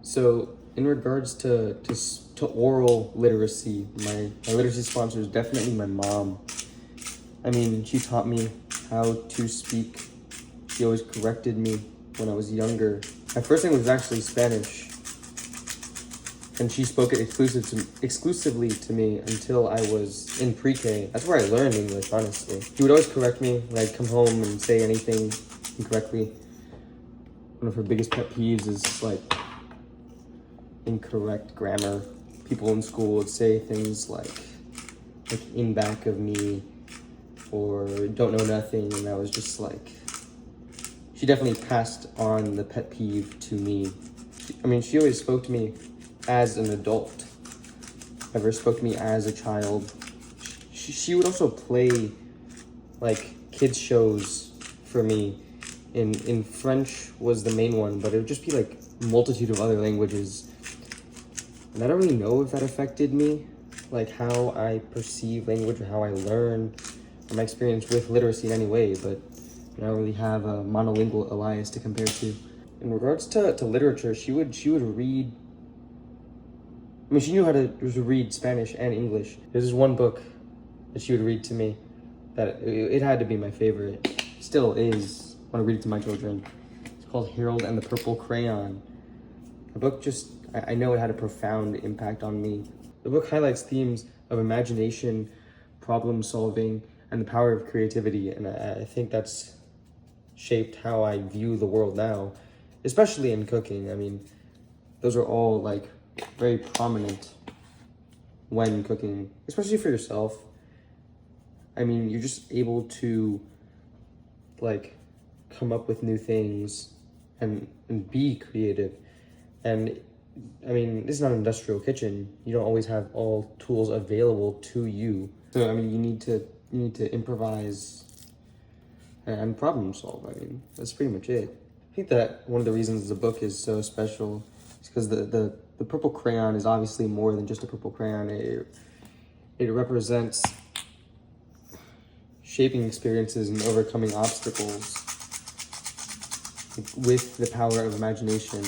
So in regards to oral literacy, my literacy sponsor is definitely my mom. I mean, she taught me how to speak. She always corrected me when I was younger. My first language was actually Spanish, and she spoke it exclusively to me until I was in pre-K. That's where I learned English, honestly. She would always correct me when I'd come home and say anything incorrectly. One of her biggest pet peeves is like incorrect grammar. People in school would say things like in back of me or don't know nothing, and I was just like, she definitely passed on the pet peeve to me. She always spoke to me as an adult, never spoke to me as a child. She would also play like kids shows for me. In French was the main one, but it would just be like a multitude of other languages. And I don't really know if that affected me, like how I perceive language or how I learn or my experience with literacy in any way, but I don't really have a monolingual Elias to compare to. In regards to literature, she would read. She knew how to read Spanish and English. There's this one book that she would read to me that it had to be my favorite. Still is when I read it to my children. It's called Harold and the Purple Crayon. The book just, I know it had a profound impact on me. The book highlights themes of imagination, problem solving, and the power of creativity, and I think that's shaped how I view the world now, especially in cooking. Those are all like very prominent when cooking, especially for yourself. You're just able to like come up with new things and be creative. And this is not an industrial kitchen. You don't always have all tools available to you. So you need to improvise and problem solve. That's pretty much it. I think that one of the reasons the book is so special is because the purple crayon is obviously more than just a purple crayon. It represents shaping experiences and overcoming obstacles with the power of imagination.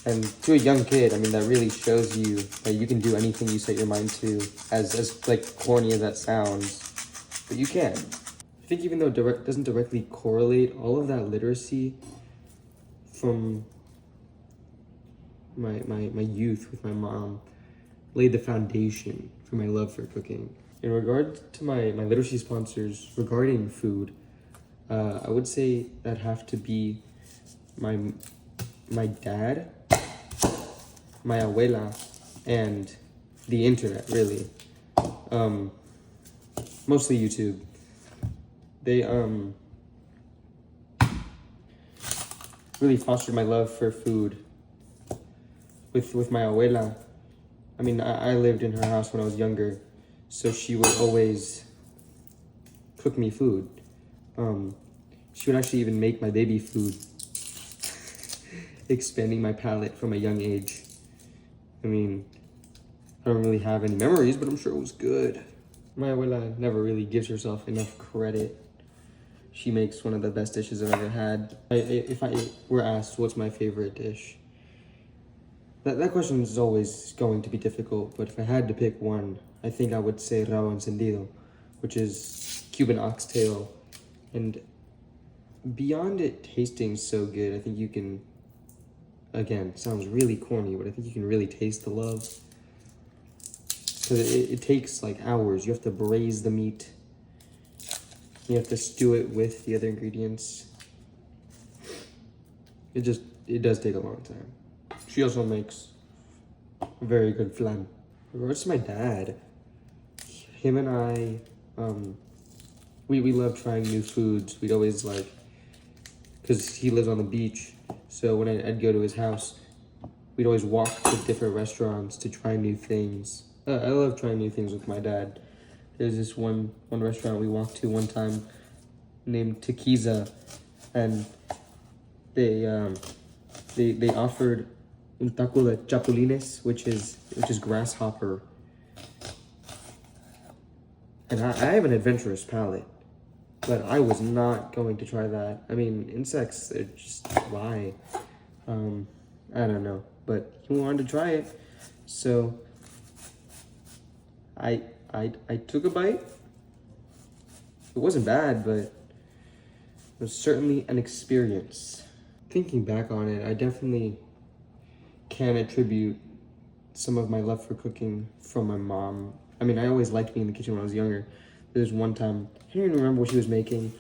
And to a young kid, that really shows you that you can do anything you set your mind to, as like corny as that sounds, but you can. I think even though it doesn't directly correlate, all of that literacy from my youth with my mom laid the foundation for my love for cooking. In regard to my literacy sponsors regarding food, I would say that have to be my dad, my abuela, and the internet, really. Mostly YouTube. They really fostered my love for food. With my abuela, I lived in her house when I was younger, so she would always cook me food. She would actually even make my baby food, expanding my palate from a young age. I don't really have any memories, but I'm sure it was good. My abuela never really gives herself enough credit. She makes one of the best dishes I've ever had. If I were asked what's my favorite dish, that question is always going to be difficult, but if I had to pick one, I think I would say rabo encendido, which is Cuban oxtail. And beyond it tasting so good, I think you can, again, sounds really corny, but I think you can really taste the love. Because it takes like hours. You have to braise the meat. You have to stew it with the other ingredients. It does take a long time. She also makes a very good flan. In regards to my dad, him and I, we love trying new foods. We'd always because he lives on the beach, so when I'd go to his house, we'd always walk to different restaurants to try new things. I love trying new things with my dad. There's this one restaurant we walked to one time named Tequiza, and they offered un taco de chapulines, which is grasshopper. And I have an adventurous palate, but I was not going to try that. Insects, they're just why. I don't know, but he wanted to try it, so I took a bite. It wasn't bad, but it was certainly an experience. Thinking back on it, I definitely can attribute some of my love for cooking from my mom. I mean, I always liked being in the kitchen when I was younger. There was one time, I don't even remember what she was making,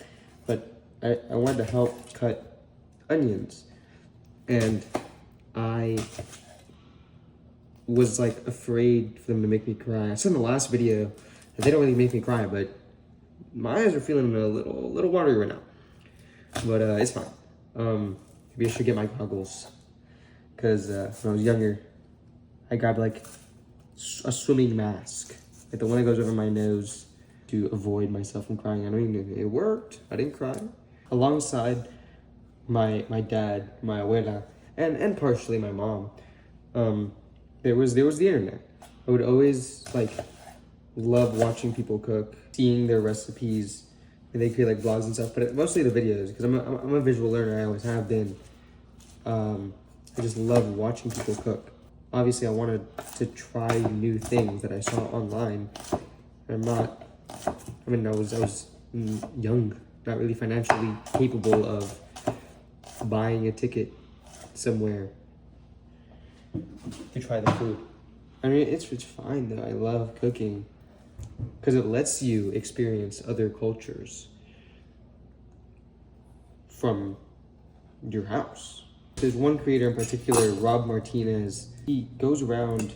but I wanted to help cut onions. And I was like afraid for them to make me cry. I said in the last video that they don't really make me cry, but my eyes are feeling a little watery right now. But it's fine. Maybe I should get my goggles. Because when I was younger, I grabbed like a swimming mask, like the one that goes over my nose, to avoid myself from crying. I mean, it worked. I didn't cry. Alongside my dad, my abuela, and partially my mom, there was the internet. I would always like love watching people cook, seeing their recipes, and they create like vlogs and stuff. But mostly the videos, because I'm a visual learner. I always have been. I just love watching people cook. Obviously, I wanted to try new things that I saw online. I was young, not really financially capable of buying a ticket somewhere to try the food. I mean, it's fine though. I love cooking because it lets you experience other cultures from your house. There's one creator in particular, Rob Martinez. He goes around,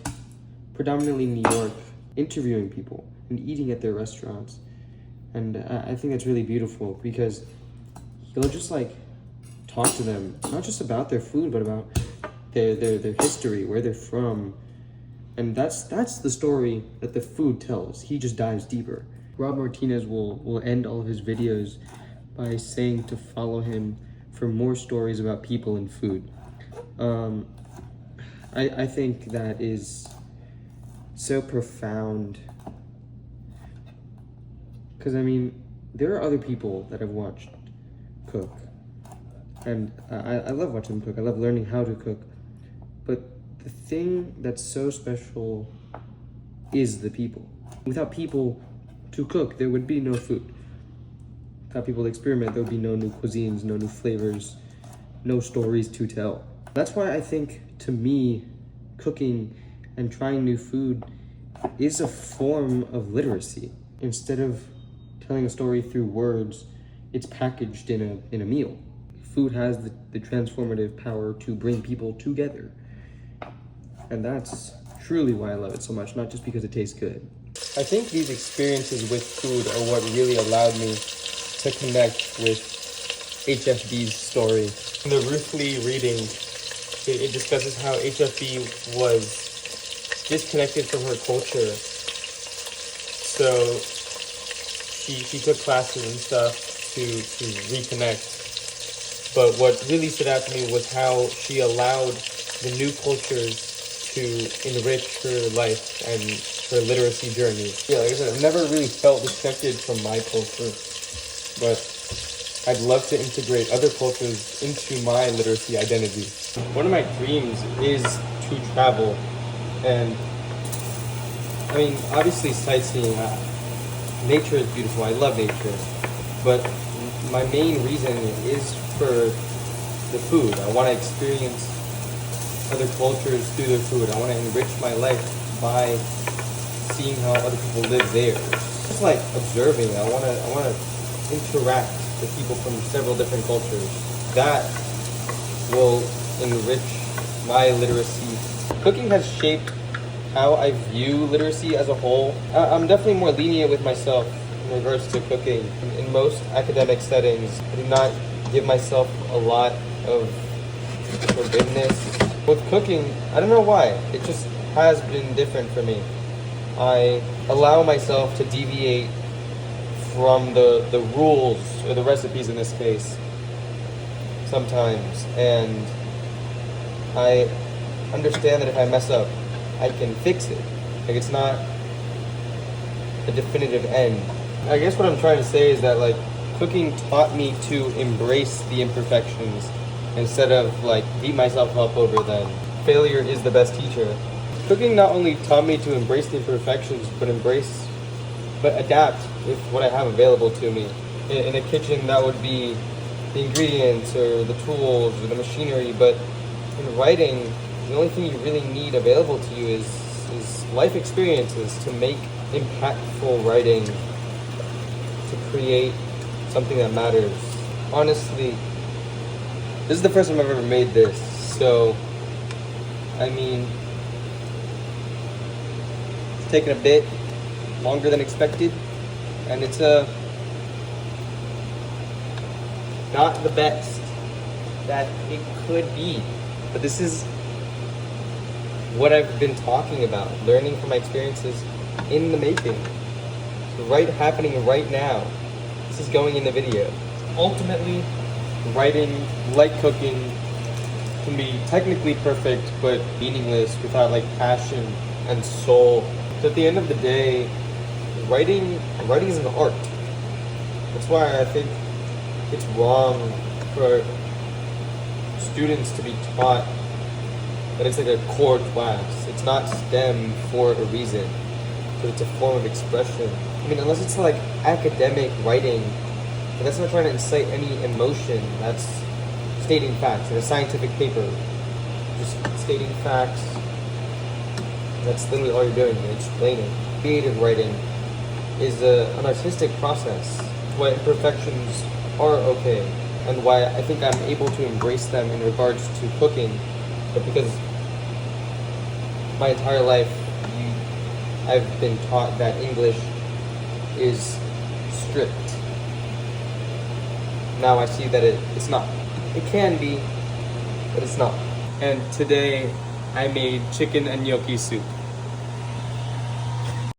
predominantly in New York, interviewing people and eating at their restaurants. And I think that's really beautiful because he'll just like talk to them, not just about their food, but about their history, where they're from. And that's the story that the food tells. He just dives deeper. Rob Martinez will end all of his videos by saying to follow him for more stories about people and food. I think that is so profound. Because, I mean, there are other people that I've watched cook. And I love watching them cook. I love learning how to cook. But the thing that's so special is the people. Without people to cook, there would be no food. Without people to experiment, there would be no new cuisines, no new flavors, no stories to tell. That's why I think, to me, cooking and trying new food is a form of literacy. Instead of telling a story through words, it's packaged in a meal. Food has the transformative power to bring people together. And that's truly why I love it so much, not just because it tastes good. I think these experiences with food are what really allowed me to connect with HFB's story. In the Ruth Lee reading, it discusses how HFB was disconnected from her culture. So she took classes and stuff to reconnect. But what really stood out to me was how she allowed the new cultures to enrich her life and her literacy journey. Yeah, like I said, I've never really felt disconnected from my culture, but I'd love to integrate other cultures into my literacy identity. One of my dreams is to travel, and I mean, obviously sightseeing, nature is beautiful, I love nature, but my main reason is for the food. I want to experience other cultures through their food. I want to enrich my life by seeing how other people live there. Just like observing, I want to interact with people from several different cultures. That will enrich my literacy. Cooking has shaped how I view literacy as a whole. I'm definitely more lenient with myself in regards to cooking. In most academic settings, I do not give myself a lot of forgiveness. With cooking, I don't know why, it just has been different for me. I allow myself to deviate from the rules, or the recipes in this case, sometimes. And I understand that if I mess up, I can fix it. Like, it's not a definitive end. I guess what I'm trying to say is that, like, cooking taught me to embrace the imperfections instead of like beat myself up over them. Failure is the best teacher. Cooking not only taught me to embrace the imperfections, but adapt with what I have available to me. In a kitchen, that would be the ingredients or the tools or the machinery, but in writing, the only thing you really need available to you is life experiences to make impactful writing, to create something that matters. Honestly, this is the first time I've ever made this, so I mean, it's taken a bit longer than expected, and it's not the best that it could be, but this is what I've been talking about, learning from my experiences in the making. So happening right now. This is going in the video. Ultimately, writing, like cooking, can be technically perfect but meaningless without like passion and soul. So at the end of the day, writing is an art. That's why I think it's wrong for students to be taught that it's like a core class. It's not STEM for a reason, but it's a form of expression. I mean, unless it's like academic writing, but that's not trying to incite any emotion. That's stating facts in a scientific paper. Just stating facts. That's literally all you're doing. You're explaining. Creative writing is an artistic process. Why imperfections are okay, and why I think I'm able to embrace them in regards to cooking, but because my entire life I've been taught that English is strict. Now I see that it's not. It can be, but it's not. And today I made chicken and gnocchi soup.